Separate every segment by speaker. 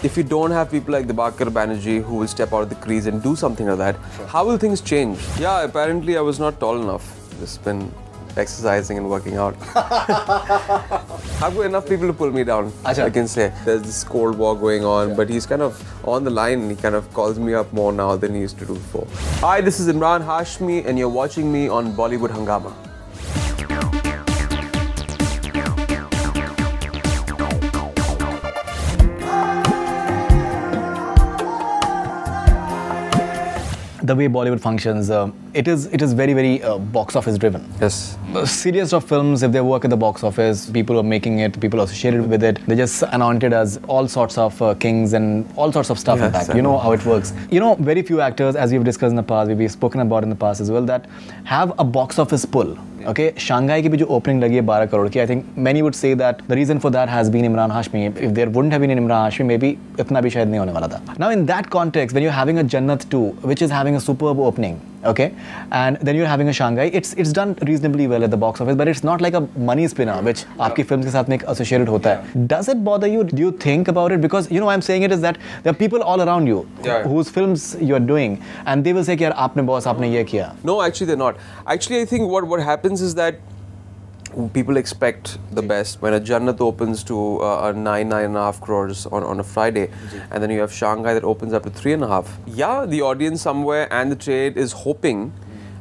Speaker 1: If you don't have people like Dibakar Banerjee who will step out of the crease and do something like that, how will things change? Yeah, apparently I was not tall enough. Just been exercising and working out. I've got enough people to pull me down, I can say. There's this Cold War going on, but he's kind of on the line. He kind of calls me up more now than he used to do before. Hi, this is Emraan Hashmi and you're watching me on Bollywood Hungama.
Speaker 2: The way Bollywood functions, it is very box office driven.
Speaker 1: Yes.
Speaker 2: A series of films, if they work at the box office, people are making it, people associated with it, they just anointed as all sorts of kings and all sorts of stuff. In fact, you know how it works. You know, very few actors, as we've discussed in the past, we've spoken about in the past as well, that have a box office pull. Okay, Shanghai ki bhi jo opening lagi hai 12 crore ki, I think many would say that the reason for that has been Emraan Hashmi. If there wouldn't have been Emraan Hashmi, maybe itna bhi shayad nahi hone wala tha. Now in that context, when you're having a Jannat 2, which is having a superb opening, okay, and then you're having a Shanghai, it's done reasonably well at the box office, but it's not like a money spinner, which aapki films ke saath mein associated hota hai. Does it bother you? Do you think about it? Because, you know, why I'm saying it is that there are people all around you whose films you're doing, and they will say, yaar, aapne boss, aapne ye kiya.
Speaker 1: No, actually they're not. Actually, I think what happens is that people expect the best. When a Jannat opens to 9.5 crores on a Friday, and then you have Shanghai that opens up to 3.5. Yeah, the audience somewhere and the trade is hoping,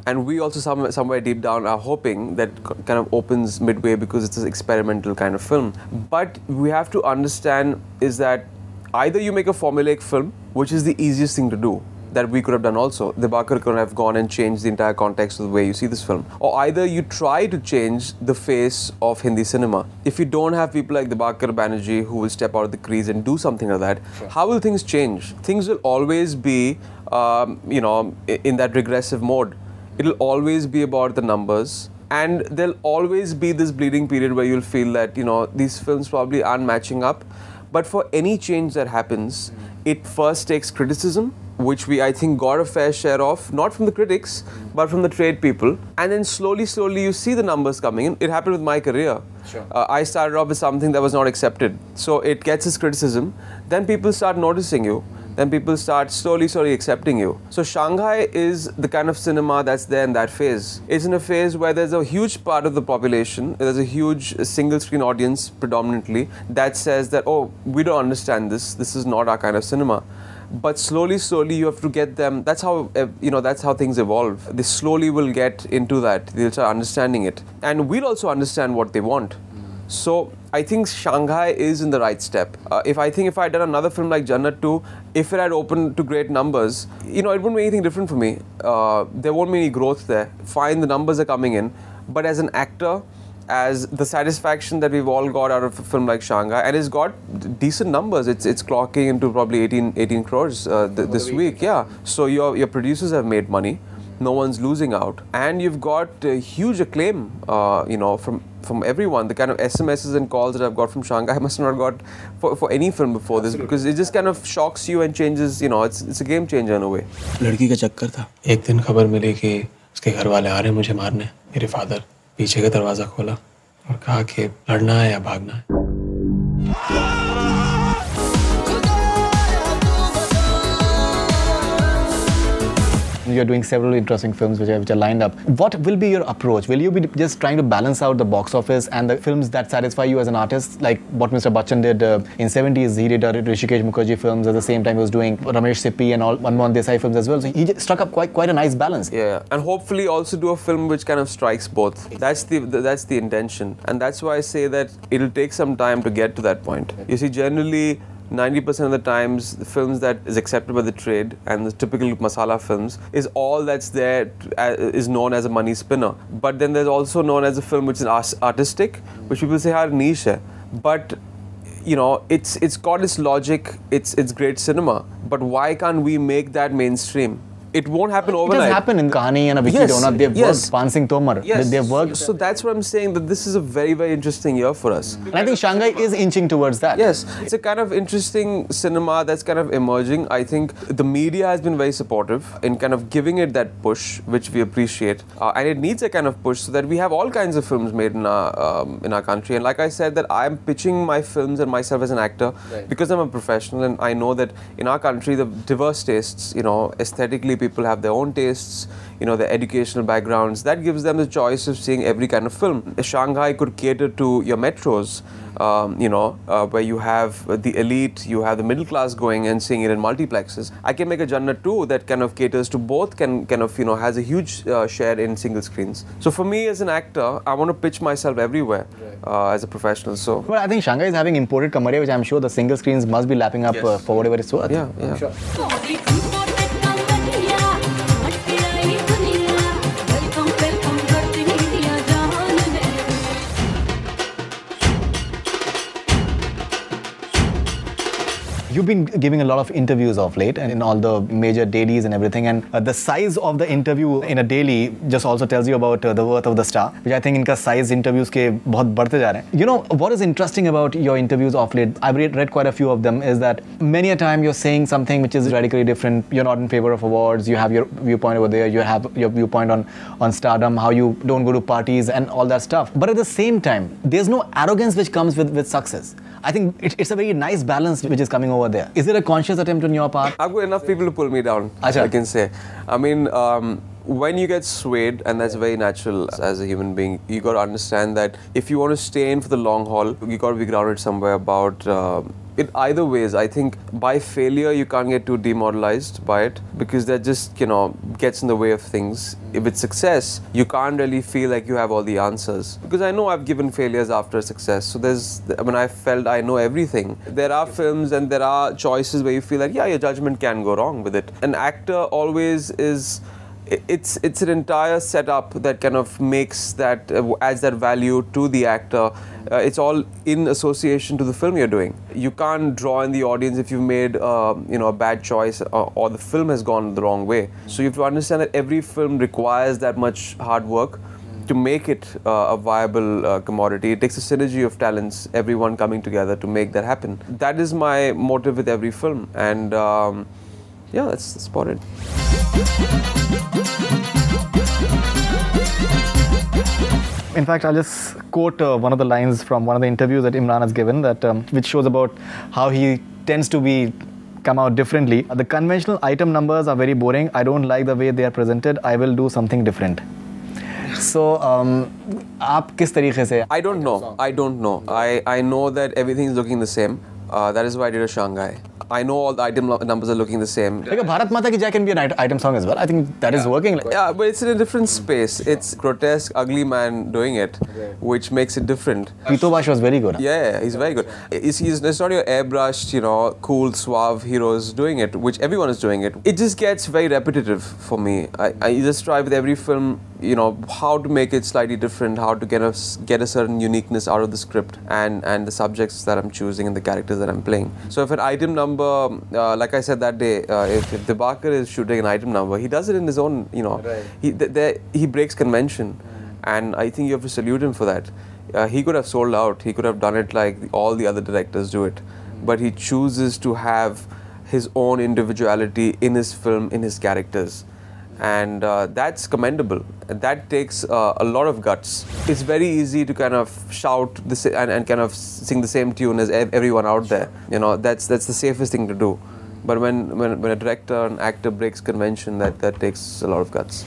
Speaker 1: and we also somewhere deep down are hoping that kind of opens midway because it's an experimental kind of film. But we have to understand is that either you make a formulaic film, which is the easiest thing to do, that we could have done also. Dibakar could have gone and changed the entire context of the way you see this film. Or either you try to change the face of Hindi cinema. If you don't have people like Dibakar Banerjee who will step out of the crease and do something like that, how will things change? Things will always be, you know, in that regressive mode. It'll always be about the numbers. And there'll always be this bleeding period where you'll feel that, you know, these films probably aren't matching up. But for any change that happens, it first takes criticism, which we, I think, got a fair share of, not from the critics, but from the trade people. And then slowly, you see the numbers coming in. It happened with my career. Sure. I started off with something that was not accepted. So it gets its criticism. Then people start noticing you. Then people start slowly accepting you. So Shanghai is the kind of cinema that's there in that phase. It's in a phase where there's a huge part of the population, there's a huge single screen audience predominantly, that says that, oh, we don't understand this is not our kind of cinema. But slowly you have to get them. That's how, you know, that's how things evolve. They slowly will get into that. They'll start understanding it. And we'll also understand what they want. So I think Shanghai is in the right step. If I had done another film like Jannat 2, if it had opened to great numbers, you know, it wouldn't be anything different for me. There won't be any growth there. Fine, the numbers are coming in. But as an actor, as the satisfaction that we've all got out of a film like Shanghai, and it's got decent numbers. It's clocking into probably 18 crores this week. Yeah. So your producers have made money. No one's losing out, and you've got huge acclaim. You know, from everyone. The kind of SMSs and calls that I've got from Shanghai, I must not have got for any film before this, because it just kind of shocks you and changes. You know, it's a game changer in a way.
Speaker 3: लड़की का चक्कर था. एक दिन खबर मिली कि उसके घर वाले आ रहे हैं मुझे मारने. मेरे फादर पीछे का दरवाजा खोला और कहा कि लड़ना है या भागना है.
Speaker 2: You're doing several interesting films which are lined up. What will be your approach? Will you be just trying to balance out the box office and the films that satisfy you as an artist? Like what Mr. Bachchan did in 70s, he did Rishikesh Mukherjee films. At the same time, he was doing Ramesh Sippy and all Manmohan Desai films as well. So he struck up quite a nice balance.
Speaker 1: Yeah, and hopefully also do a film which kind of strikes both. That's the intention, and that's why I say that it'll take some time to get to that point. You see, generally 90% of the times, the films that is accepted by the trade and the typical masala films is all that's there is known as a money spinner. But then there's also known as a film which is artistic, which people say are niche hai. But you know, it's got its logic, it's great cinema. But why can't we make that mainstream? it won't happen
Speaker 2: It
Speaker 1: overnight.
Speaker 2: has happened in Kahani and Vicky
Speaker 1: Yes,
Speaker 2: Donut. They've
Speaker 1: yes.
Speaker 2: worked. Pan Singh Tomar.
Speaker 1: Yes.
Speaker 2: They've worked.
Speaker 1: So that's what I'm saying, that this is a very, very interesting year for us.
Speaker 2: And I think Shanghai is inching towards that.
Speaker 1: Yes, it's a kind of interesting cinema that's kind of emerging. I think the media has been very supportive in kind of giving it that push, which we appreciate. And it needs a kind of push so that we have all kinds of films made in our country. And like I said, that I'm pitching my films and myself as an actor because I'm a professional, and I know that in our country, the diverse tastes, you know, aesthetically people have their own tastes, you know, their educational backgrounds. That gives them the choice of seeing every kind of film. Shanghai could cater to your metros, you know, where you have the elite, you have the middle class going and seeing it in multiplexes. I can make a Jannat too that kind of caters to both, can kind of, you know, has a huge share in single screens. So for me as an actor, I want to pitch myself everywhere as a professional. So,
Speaker 2: Well, I think Shanghai is having imported Kamaria, which I'm sure the single screens must be lapping up for whatever it's worth.
Speaker 1: yeah, yeah.
Speaker 2: Sure. You've been giving a lot of interviews of late and in all the major dailies and everything, and the size of the interview in a daily just also tells you about the worth of the star, which I think इनका size interviews के बहुत बढ़ते जा रहे हैं. You know, what is interesting about your interviews of late, I've read quite a few of them, is that many a time you're saying something which is radically different. You're not in favor of awards, you have your viewpoint over there, you have your viewpoint on stardom, how you don't go to parties and all that stuff. But at the same time, there's no arrogance which comes with success. I think it's a very nice balance which is coming over there. Is it a conscious attempt on your part?
Speaker 1: I've got enough people to pull me down,
Speaker 2: Acha.
Speaker 1: I can say. I mean, when you get swayed, and that's very natural as a human being, you got to understand that if you want to stay in for the long haul, you got to be grounded somewhere about it either ways. I think by failure, you can't get too demoralized by it because that just, you know, gets in the way of things. If it's success, you can't really feel like you have all the answers. Because I know I've given failures after success. So I felt I know everything. There are films and there are choices where you feel like, yeah, your judgment can go wrong with it. An actor always is... It's an entire setup that kind of makes that, adds that value to the actor. It's all in association to the film you're doing. You can't draw in the audience if you've made, you know, a bad choice or the film has gone the wrong way. So you have to understand that every film requires that much hard work to make it a viable commodity. It takes a synergy of talents, everyone coming together to make that happen. That is my motive with every film, and yeah, that's about it.
Speaker 2: In fact, I'll just quote one of the lines from one of the interviews that Emraan has given, that which shows about how he tends to come out differently. The conventional item numbers are very boring. I don't like the way they are presented. I will do something different. So, आप किस तरीके से?
Speaker 1: I don't know. I know that everything is looking the same. That is why I did a Shanghai. I know all the item numbers are looking the same.
Speaker 2: Like Bharat Mata Ki Jai can be an item song as well. I think that is working.
Speaker 1: Yeah, but it's in a different space. It's grotesque, ugly man doing it, which makes it different.
Speaker 2: Pitobash was very good.
Speaker 1: Yeah, he's very good. It's not your airbrushed, you know, cool, suave heroes doing it, which everyone is doing it. It just gets very repetitive for me. I just try with every film, you know, how to make it slightly different, how to get a certain uniqueness out of the script and the subjects that I'm choosing and the characters that I'm playing. So if an item number, like I said that day, if Dibakar is shooting an item number, he does it in his own, you know, he breaks convention, and I think you have to salute him for that. He could have sold out, he could have done it like all the other directors do it, but he chooses to have his own individuality in his film, in his characters. And that's commendable. That takes a lot of guts. It's very easy to kind of shout and kind of sing the same tune as everyone out there. You know, that's the safest thing to do. But when a director and actor breaks convention, that takes a lot of guts.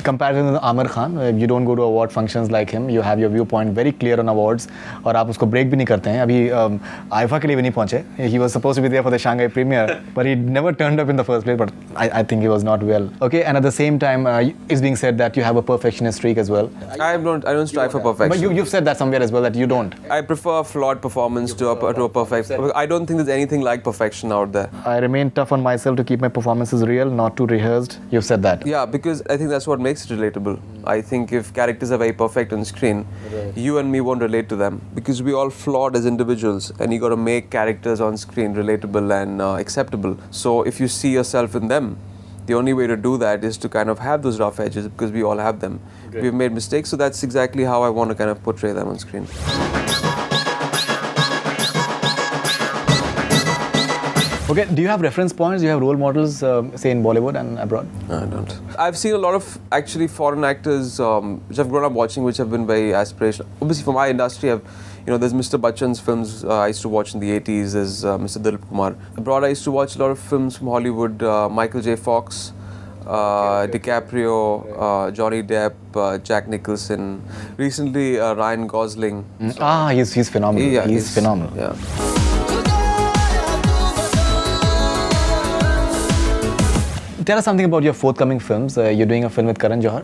Speaker 2: Comparison with Amir Khan, you don't go to award functions like him. You have your viewpoint very clear on awards, और आप उसको break भी नहीं करते हैं. अभी IIFA के लिए भी नहीं पहुंचे. He was supposed to be there for the Shanghai premiere, but he never turned up in the first place. But I think he was not well. Okay, and at the same time, it's being said that you have a perfectionist streak as well.
Speaker 1: I don't strive for perfection.
Speaker 2: But you've said that somewhere as well, that you don't.
Speaker 1: I prefer a flawed performance to a perfect. I don't think there's anything like perfection out there.
Speaker 2: I remain tough on myself to keep my performances real, not too rehearsed. You've said that.
Speaker 1: Yeah, because I think that's what makes it relatable. I think if characters are very perfect on screen, you and me won't relate to them because we all flawed as individuals, and you got to make characters on screen relatable and acceptable. So if you see yourself in them, the only way to do that is to kind of have those rough edges because we all have them. We've made mistakes, so that's exactly how I want to kind of portray them on screen.
Speaker 2: Okay, do you have reference points? Do you have role models, say in Bollywood and abroad?
Speaker 1: No, I don't. I've seen a lot of actually foreign actors which I've grown up watching, which have been very aspirational. Obviously, for my industry, there's Mr. Bachchan's films I used to watch in the 80s. There's Mr. Dilip Kumar. Abroad, I used to watch a lot of films from Hollywood. Michael J. Fox, DiCaprio, Johnny Depp, Jack Nicholson. Recently, Ryan Gosling.
Speaker 2: He's phenomenal.
Speaker 1: Yeah,
Speaker 2: he's phenomenal.
Speaker 1: Yeah.
Speaker 2: Tell us something about your forthcoming films. You're doing a film with Karan Johar.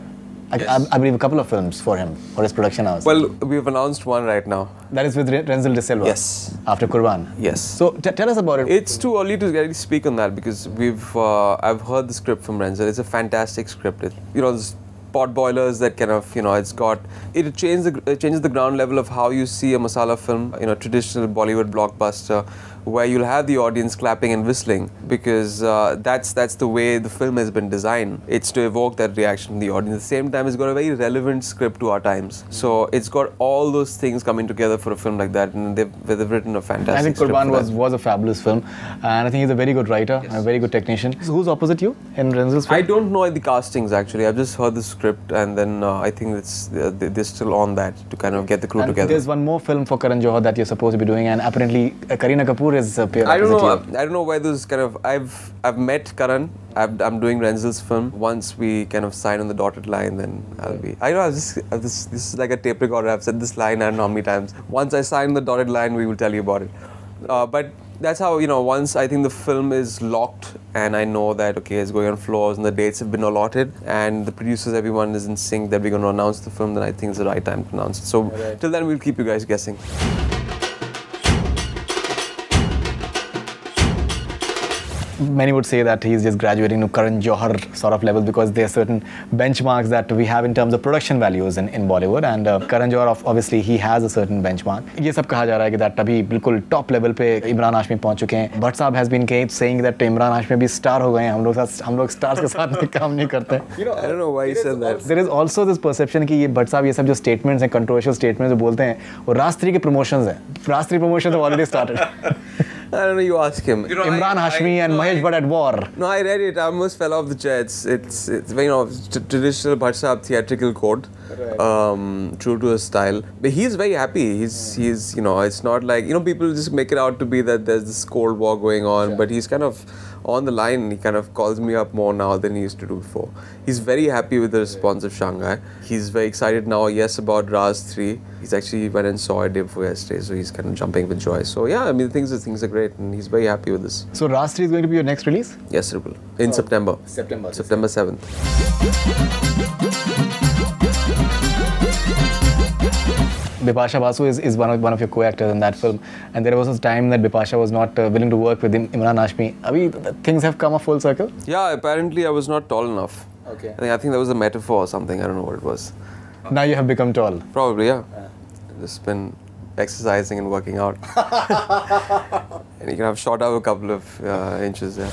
Speaker 2: I believe a couple of films for him, for his production house.
Speaker 1: Well, we've announced one right now.
Speaker 2: That is with Renzel De Silva?
Speaker 1: Yes.
Speaker 2: After Kurban?
Speaker 1: Yes.
Speaker 2: So tell us about it.
Speaker 1: It's too early to really speak on that because I've heard the script from Renzel. It's a fantastic script. There's pot boilers that kind of, it changes the ground level of how you see a masala film, traditional Bollywood blockbuster, where you'll have the audience clapping and whistling because that's the way the film has been designed. It's to evoke that reaction from the audience. At the same time, it's got a very relevant script to our times. So it's got all those things coming together for a film like that, and they've written a fantastic
Speaker 2: I think
Speaker 1: script
Speaker 2: Kurban was a fabulous film, and I think he's a very good writer, a very good technician. So who's opposite you in Renzel's film?
Speaker 1: I don't know the castings actually. I've just heard the script, and then I think they're still on that to kind of get the crew together.
Speaker 2: There's one more film for Karan Johar that you're supposed to be doing, and apparently Kareena Kapoor is appearing.
Speaker 1: I don't know where those kind of. I've met Karan. I'm doing Renzel's film. Once we kind of sign on the dotted line, then I'll be. This is like a tape recorder. I've said this line I don't know how many times. Once I sign the dotted line, we will tell you about it. But that's how, once I think the film is locked and I know that, okay, it's going on floors and the dates have been allotted and the producers, everyone is in sync that we're going to announce the film, then I think it's the right time to announce it. So till then, we'll keep you guys guessing.
Speaker 2: Many would say that he's just graduating to Karan Johar sort of level because there are certain benchmarks that we have in terms of production values in Bollywood, and Karan Johar obviously he has a certain benchmark. ये सब कहा जा रहा है कि that अभी बिल्कुल top level पे इमरान हाशमी पहुंच चुके हैं. Bhatt साहब has been saying that Imran Hashmi भी star हो गए हैं. हम लोग stars के साथ में काम नहीं करते.
Speaker 1: I don't know why he said that.
Speaker 2: There is also this perception कि ये Bhatt साहब ये सब जो statements हैं, controversial statements जो बोलते हैं, वो राज 3 के promotions हैं. राज 3 promotions have already started.
Speaker 1: I don't know, you ask him.
Speaker 2: Imran Hashmi and Mahesh Bhatt at war.
Speaker 1: No, I read it. I almost fell off the chair. It's traditional Bhatt Sahab theatrical code, true to his style. But he's very happy. He's it's not like, people just make it out to be that there's this cold war going on, but he's kind of on the line. He kind of calls me up more now than he used to do before. He's very happy with the response of Shanghai. He's very excited now, yes, about Raz 3. He's actually went and saw it day before yesterday, so he's kind of jumping with joy. So yeah, I mean, things are great, and he's very happy with this.
Speaker 2: So Raz 3 is going to be your next release?
Speaker 1: Yes, it will. In September.
Speaker 2: September
Speaker 1: 7th.
Speaker 2: Bipasha Basu is one of your co-actors in that film, and there was a time that Bipasha was not willing to work with Emraan Hashmi. Things have come a full circle?
Speaker 1: Yeah, apparently I was not tall enough.
Speaker 2: Okay.
Speaker 1: I think that was a metaphor or something. I don't know what it was.
Speaker 2: Now you have become tall.
Speaker 1: Probably, yeah. Just been exercising and working out. And you can have shot up a couple of inches, yeah.